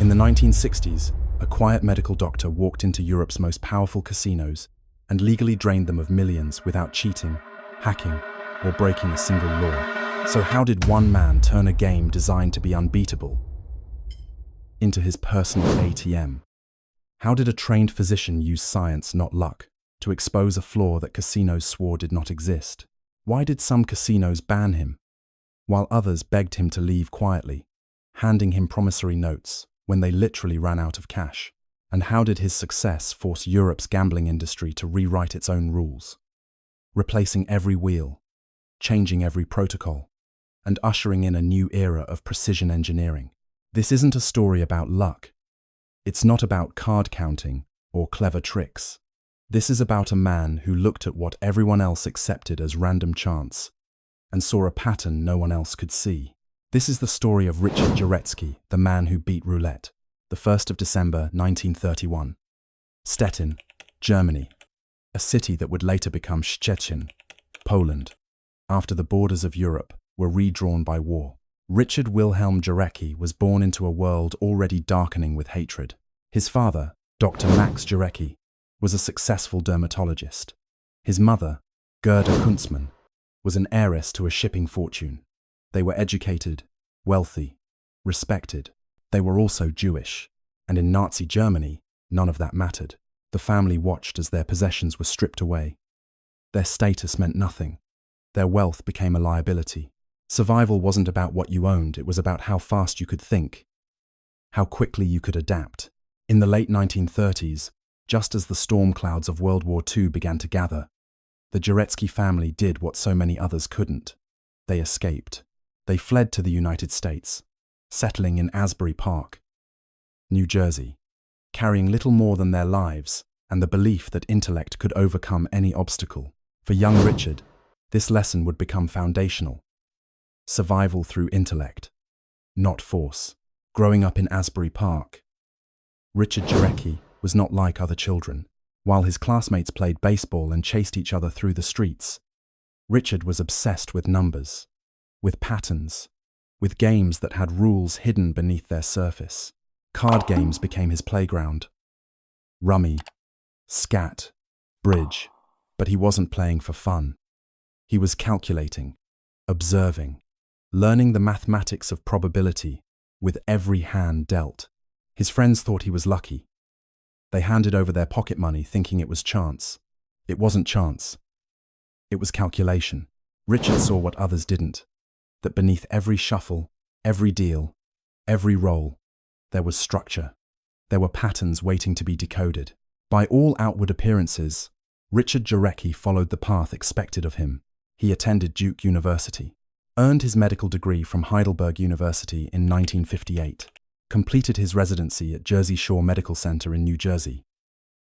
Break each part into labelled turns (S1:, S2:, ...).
S1: In the 1960s, a quiet medical doctor walked into Europe's most powerful casinos and legally drained them of millions without cheating, hacking, or breaking a single law. So how did one man turn a game designed to be unbeatable into his personal ATM? How did a trained physician use science, not luck, to expose a flaw that casinos swore did not exist? Why did some casinos ban him, while others begged him to leave quietly, handing him promissory notes when they literally ran out of cash? And how did his success force Europe's gambling industry to rewrite its own rules, replacing every wheel, changing every protocol, and ushering in a new era of precision engineering? This isn't a story about luck. It's not about card counting or clever tricks. This is about a man who looked at what everyone else accepted as random chance and saw a pattern no one else could see. This is the story of Richard Jarecki, the man who beat Roulette, the 1st of December 1931. Stettin, Germany, a city that would later become Szczecin, Poland, after the borders of Europe were redrawn by war. Richard Wilhelm Jarecki was born into a world already darkening with hatred. His father, Dr. Max Jarecki, was a successful dermatologist. His mother, Gerda Kunzmann, was an heiress to a shipping fortune. They were educated, wealthy, respected. They were also Jewish, and in Nazi Germany, none of that mattered. The family watched as their possessions were stripped away. Their status meant nothing. Their wealth became a liability. Survival wasn't about what you owned, it was about how fast you could think, how quickly you could adapt. In the late 1930s, just as the storm clouds of World War II began to gather, the Jarecki family did what so many others couldn't. They escaped. They fled to the United States, settling in Asbury Park, New Jersey, carrying little more than their lives and the belief that intellect could overcome any obstacle. For young Richard, this lesson would become foundational. Survival through intellect, not force. Growing up in Asbury Park, Richard Jarecki was not like other children. While his classmates played baseball and chased each other through the streets, Richard was obsessed with numbers, with patterns, with games that had rules hidden beneath their surface. Card games became his playground. Rummy, scat, bridge. But he wasn't playing for fun. He was calculating, observing, learning the mathematics of probability with every hand dealt. His friends thought he was lucky. They handed over their pocket money thinking it was chance. It wasn't chance. It was calculation. Richard saw what others didn't, that beneath every shuffle, every deal, every roll, there was structure. There were patterns waiting to be decoded. By all outward appearances, Richard Jarecki followed the path expected of him. He attended Duke University, earned his medical degree from Heidelberg University in 1958, completed his residency at Jersey Shore Medical Center in New Jersey,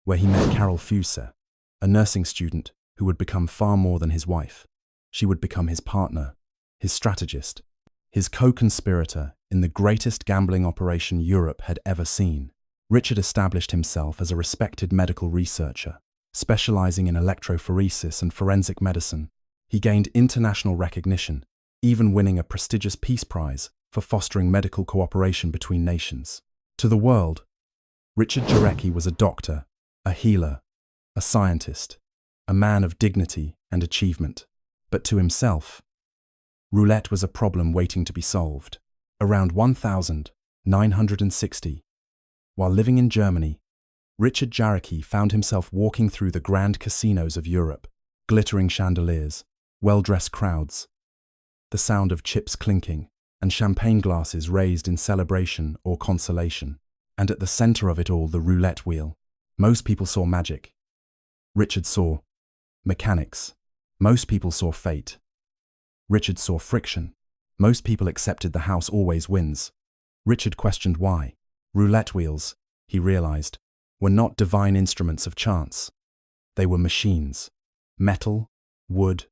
S1: where he met Carol Fuser, a nursing student who would become far more than his wife. She would become his partner, his strategist, his co-conspirator in the greatest gambling operation Europe had ever seen. Richard established himself as a respected medical researcher, specializing in electrophoresis and forensic medicine. He gained international recognition, even winning a prestigious Peace Prize for fostering medical cooperation between nations. To the world, Richard Jarecki was a doctor, a healer, a scientist, a man of dignity and achievement. But to himself, roulette was a problem waiting to be solved. Around 1960, while living in Germany, Richard Jarecki found himself walking through the grand casinos of Europe, glittering chandeliers, well-dressed crowds, the sound of chips clinking, and champagne glasses raised in celebration or consolation. And at the center of it all, the roulette wheel. Most people saw magic. Richard saw mechanics. Most people saw fate. Richard saw friction. Most people accepted the house always wins. Richard questioned why. Roulette wheels, he realized, were not divine instruments of chance. They were machines. Metal, wood,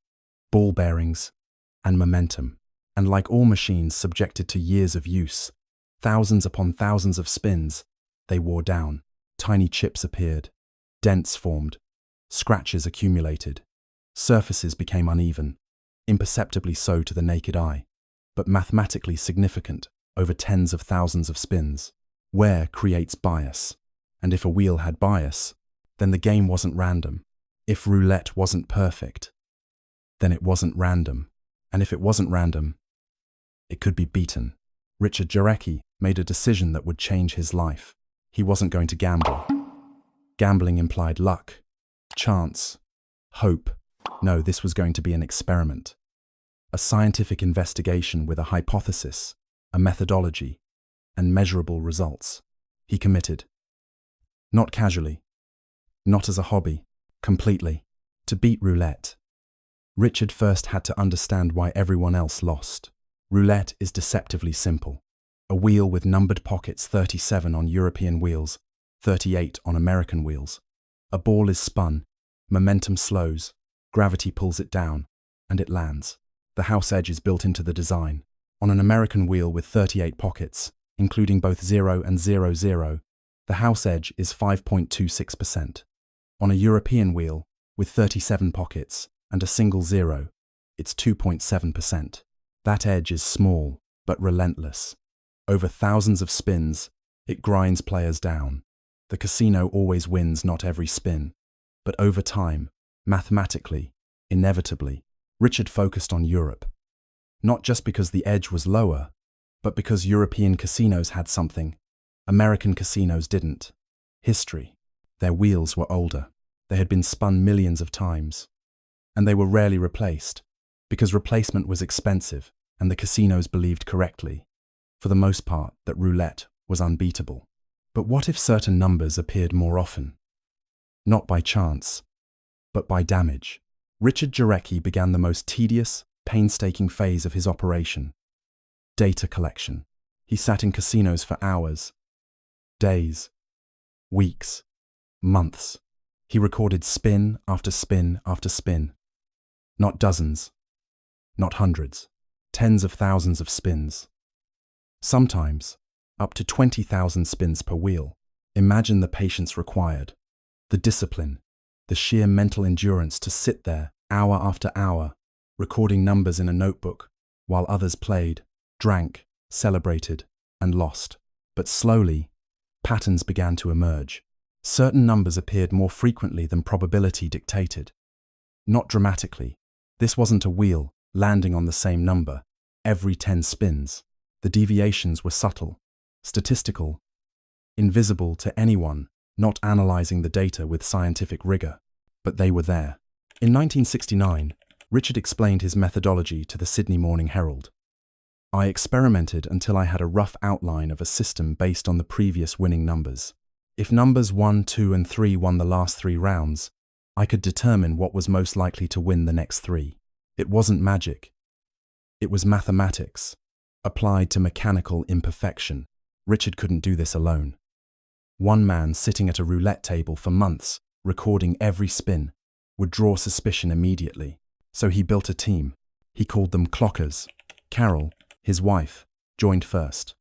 S1: ball bearings, and momentum. And like all machines subjected to years of use, thousands upon thousands of spins, they wore down. Tiny chips appeared. Dents formed. Scratches accumulated. Surfaces became uneven, imperceptibly so to the naked eye, but mathematically significant over tens of thousands of spins. Wear creates bias, and if a wheel had bias, then the game wasn't random. If roulette wasn't perfect, then it wasn't random. And if it wasn't random, it could be beaten. Richard Jarecki made a decision that would change his life. He wasn't going to gamble. Gambling implied luck, chance, hope. No, this was going to be an experiment. A scientific investigation with a hypothesis, a methodology, and measurable results. He committed. Not casually. Not as a hobby. Completely. To beat roulette. Richard first had to understand why everyone else lost. Roulette is deceptively simple. A wheel with numbered pockets, 37 on European wheels, 38 on American wheels. A ball is spun, momentum slows, gravity pulls it down, and it lands. The house edge is built into the design. On an American wheel with 38 pockets, including both 0 and 00, the house edge is 5.26%. On a European wheel with 37 pockets and a single 0, it's 2.7%. That edge is small, but relentless. Over thousands of spins, it grinds players down. The casino always wins not every spin, but over time, mathematically, inevitably, Richard focused on Europe. Not just because the edge was lower, but because European casinos had something American casinos didn't. History. Their wheels were older. They had been spun millions of times. And they were rarely replaced, because replacement was expensive and the casinos believed correctly, for the most part, that roulette was unbeatable. But what if certain numbers appeared more often? Not by chance, but by damage. Richard Jarecki began the most tedious, painstaking phase of his operation. Data collection. He sat in casinos for hours, days, weeks, months. He recorded spin after spin after spin. Not dozens, not hundreds, tens of thousands of spins. Sometimes, up to 20,000 spins per wheel. Imagine the patience required, the discipline, the sheer mental endurance to sit there hour after hour, recording numbers in a notebook, while others played, drank, celebrated, and lost. But slowly, patterns began to emerge. Certain numbers appeared more frequently than probability dictated. Not dramatically. This wasn't a wheel landing on the same number every 10 spins. The deviations were subtle, statistical, invisible to anyone not analyzing the data with scientific rigor. But they were there. In 1969, Richard explained his methodology to the Sydney Morning Herald. I experimented until I had a rough outline of a system based on the previous winning numbers. If numbers 1, 2, and 3 won the last 3 rounds, I could determine what was most likely to win the next 3. It wasn't magic. It was mathematics, applied to mechanical imperfection. Richard couldn't do this alone. One man sitting at a roulette table for months, recording every spin, would draw suspicion immediately. So he built a team. He called them clockers. Carol, his wife, joined first.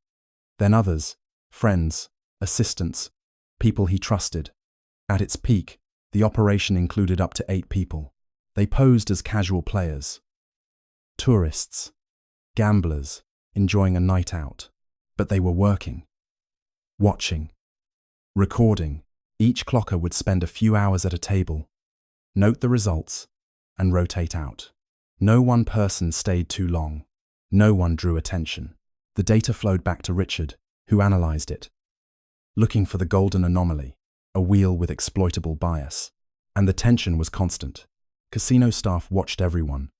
S1: Then others, friends, assistants, people he trusted. At its peak, the operation included up to 8 people. They posed as casual players. Tourists, gamblers, enjoying a night out. But they were working, watching, recording. Each clocker would spend a few hours at a table, note the results, and rotate out. No one person stayed too long. No one drew attention. The data flowed back to Richard, who analyzed it, looking for the golden anomaly, a wheel with exploitable bias. And the tension was constant. Casino staff watched everyone.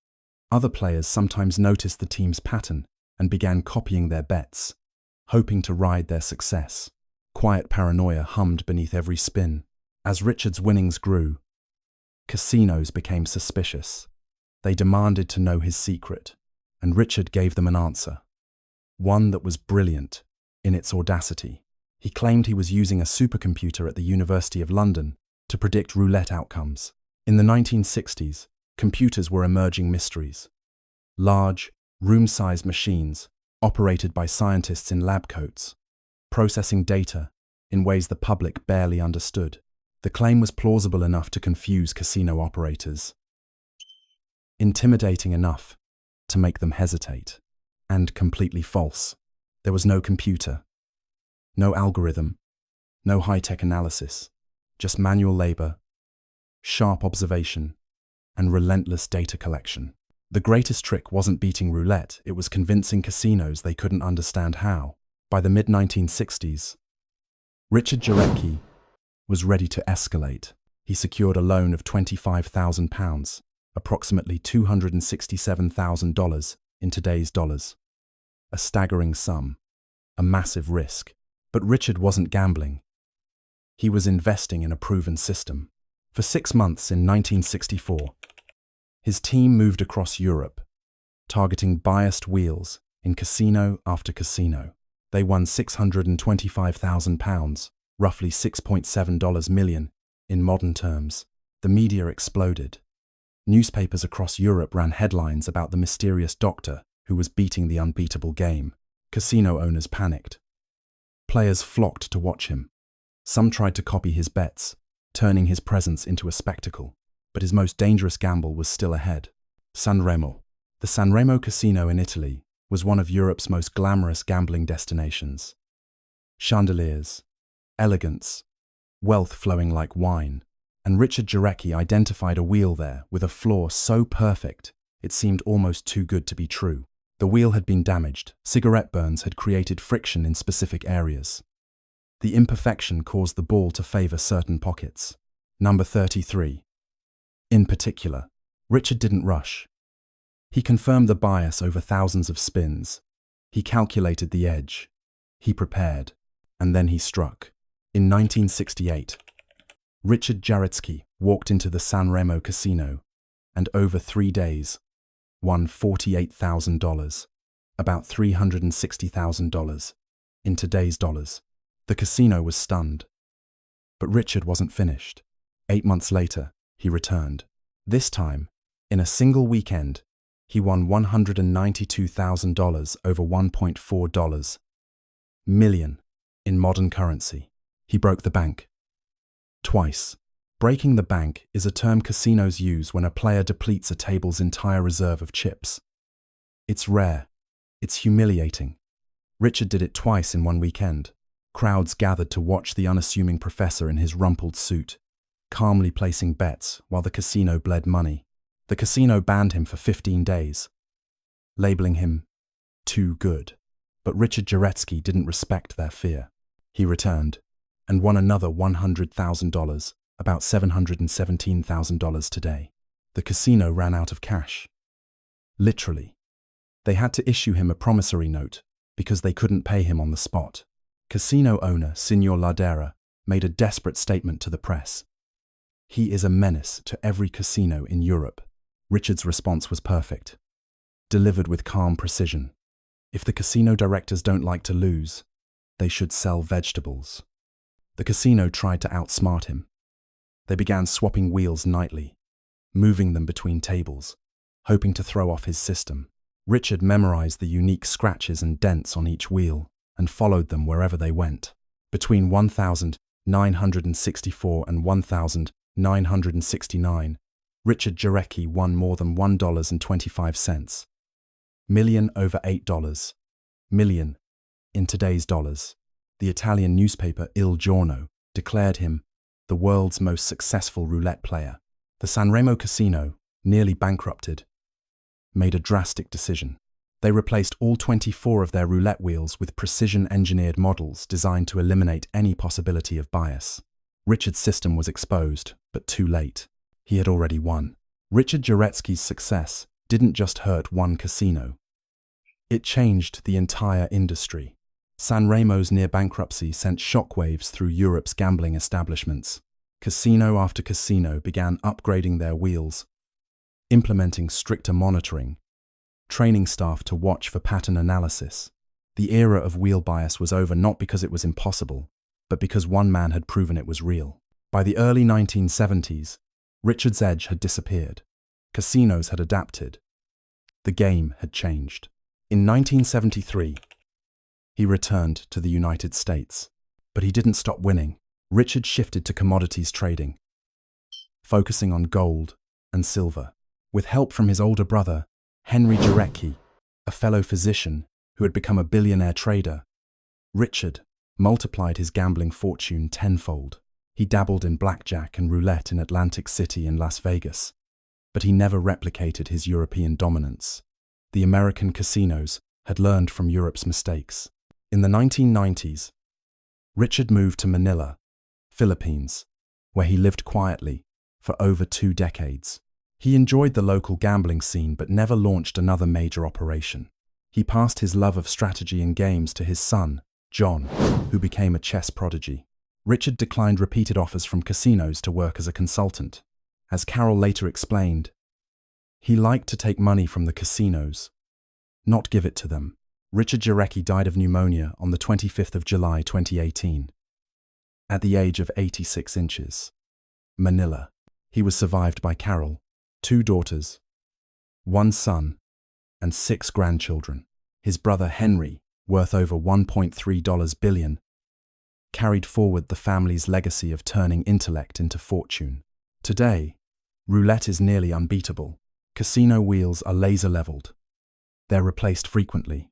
S1: Other players sometimes noticed the team's pattern and began copying their bets, hoping to ride their success. Quiet paranoia hummed beneath every spin. As Richard's winnings grew, casinos became suspicious. They demanded to know his secret, and Richard gave them an answer. One that was brilliant in its audacity. He claimed he was using a supercomputer at the University of London to predict roulette outcomes. In the 1960s, computers were emerging mysteries. Large, room-sized machines operated by scientists in lab coats, processing data in ways the public barely understood. The claim was plausible enough to confuse casino operators, intimidating enough to make them hesitate, and completely false. There was no computer, No algorithm, no high-tech analysis, just manual labor, sharp observation, and relentless data collection. The greatest trick wasn't beating roulette, it was convincing casinos they couldn't understand how. By the mid-1960s, Richard Jarecki was ready to escalate. He secured a loan of £25,000, approximately $267,000 in today's dollars. A staggering sum, a massive risk. But Richard wasn't gambling. He was investing in a proven system. For 6 months in 1964, his team moved across Europe, targeting biased wheels in casino after casino. They won £625,000, roughly $6.7 million in modern terms. The media exploded. Newspapers across Europe ran headlines about the mysterious doctor who was beating the unbeatable game. Casino owners panicked. Players flocked to watch him. Some tried to copy his bets, turning his presence into a spectacle. But his most dangerous gamble was still ahead. Sanremo. The Sanremo casino in Italy was one of Europe's most glamorous gambling destinations. Chandeliers, elegance, wealth flowing like wine, and Richard Jarecki identified a wheel there with a flaw so perfect it seemed almost too good to be true. The wheel had been damaged. Cigarette burns had created friction in specific areas. The imperfection caused the ball to favor certain pockets. Number 33. In particular, Richard didn't rush. He confirmed the bias over thousands of spins. He calculated the edge. He prepared. And then he struck. In 1968, Richard Jarecki walked into the Sanremo casino and over 3 days won $48,000, about $360,000 in today's dollars. The casino was stunned. But Richard wasn't finished. 8 months later, he returned. This time, in a single weekend, he won $192,000 over $1.4 million in modern currency. He broke the bank. Twice. Breaking the bank is a term casinos use when a player depletes a table's entire reserve of chips. It's rare. It's humiliating. Richard did it twice in one weekend. Crowds gathered to watch the unassuming professor in his rumpled suit, calmly placing bets while the casino bled money. The casino banned him for 15 days, labeling him too good. But Richard Jarecki didn't respect their fear. He returned and won another $100,000, about $717,000 today. The casino ran out of cash. Literally. They had to issue him a promissory note because they couldn't pay him on the spot. Casino owner Signor Ladera made a desperate statement to the press. He is a menace to every casino in Europe. Richard's response was perfect, delivered with calm precision. If the casino directors don't like to lose, they should sell vegetables. The casino tried to outsmart him. They began swapping wheels nightly, moving them between tables, hoping to throw off his system. Richard memorized the unique scratches and dents on each wheel and followed them wherever they went. Between 1,964 and 1,969, Richard Jarecki won more than $1.25 million over $8 million in today's dollars. The Italian newspaper Il Giorno declared him the world's most successful roulette player. The Sanremo casino, nearly bankrupted, made a drastic decision. They replaced all 24 of their roulette wheels with precision-engineered models designed to eliminate any possibility of bias. Richard's system was exposed, but too late. He had already won. Richard Jarecki's success didn't just hurt one casino. It changed the entire industry. Sanremo's near bankruptcy sent shockwaves through Europe's gambling establishments. Casino after casino began upgrading their wheels, implementing stricter monitoring, training staff to watch for pattern analysis. The era of wheel bias was over not because it was impossible, but because one man had proven it was real. By the early 1970s, Richard's edge had disappeared. Casinos had adapted. The game had changed. In 1973, he returned to the United States. But he didn't stop winning. Richard shifted to commodities trading, focusing on gold and silver. With help from his older brother, Henry Jarecki, a fellow physician who had become a billionaire trader, Richard multiplied his gambling fortune tenfold. He dabbled in blackjack and roulette in Atlantic City and Las Vegas, but he never replicated his European dominance. The American casinos had learned from Europe's mistakes. In the 1990s, Richard moved to Manila, Philippines, where he lived quietly for over 2 decades. He enjoyed the local gambling scene but never launched another major operation. He passed his love of strategy and games to his son, John, who became a chess prodigy. Richard declined repeated offers from casinos to work as a consultant. As Carol later explained, he liked to take money from the casinos, not give it to them. Richard Jarecki died of pneumonia on the 25th of July 2018, at the age of 86 inches. Manila. He was survived by Carol, 2 daughters, 1 son, and 6 grandchildren. His brother Henry, worth over $1.3 billion, carried forward the family's legacy of turning intellect into fortune. Today, roulette is nearly unbeatable. Casino wheels are laser-leveled. They're replaced frequently.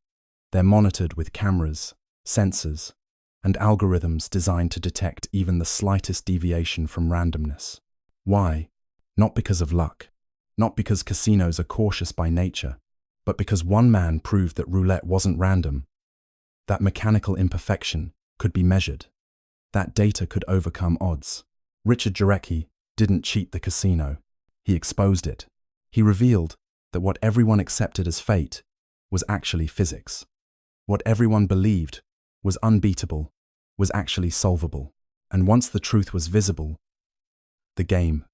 S1: They're monitored with cameras, sensors, and algorithms designed to detect even the slightest deviation from randomness. Why? Not because of luck. Not because casinos are cautious by nature, but because one man proved that roulette wasn't random, that mechanical imperfection could be measured, that data could overcome odds. Richard Jarecki didn't cheat the casino. He exposed it. He revealed that what everyone accepted as fate was actually physics. What everyone believed was unbeatable was actually solvable. And once the truth was visible, the game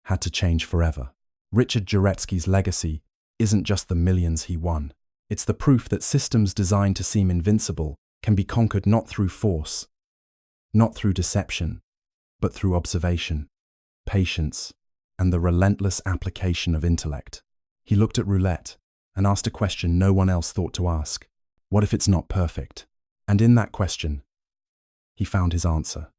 S1: had to change forever. Richard Jarecki's legacy isn't just the millions he won. It's the proof that systems designed to seem invincible can be conquered not through force, not through deception, but through observation, patience, and the relentless application of intellect. He looked at roulette and asked a question no one else thought to ask. What if it's not perfect? And in that question, he found his answer.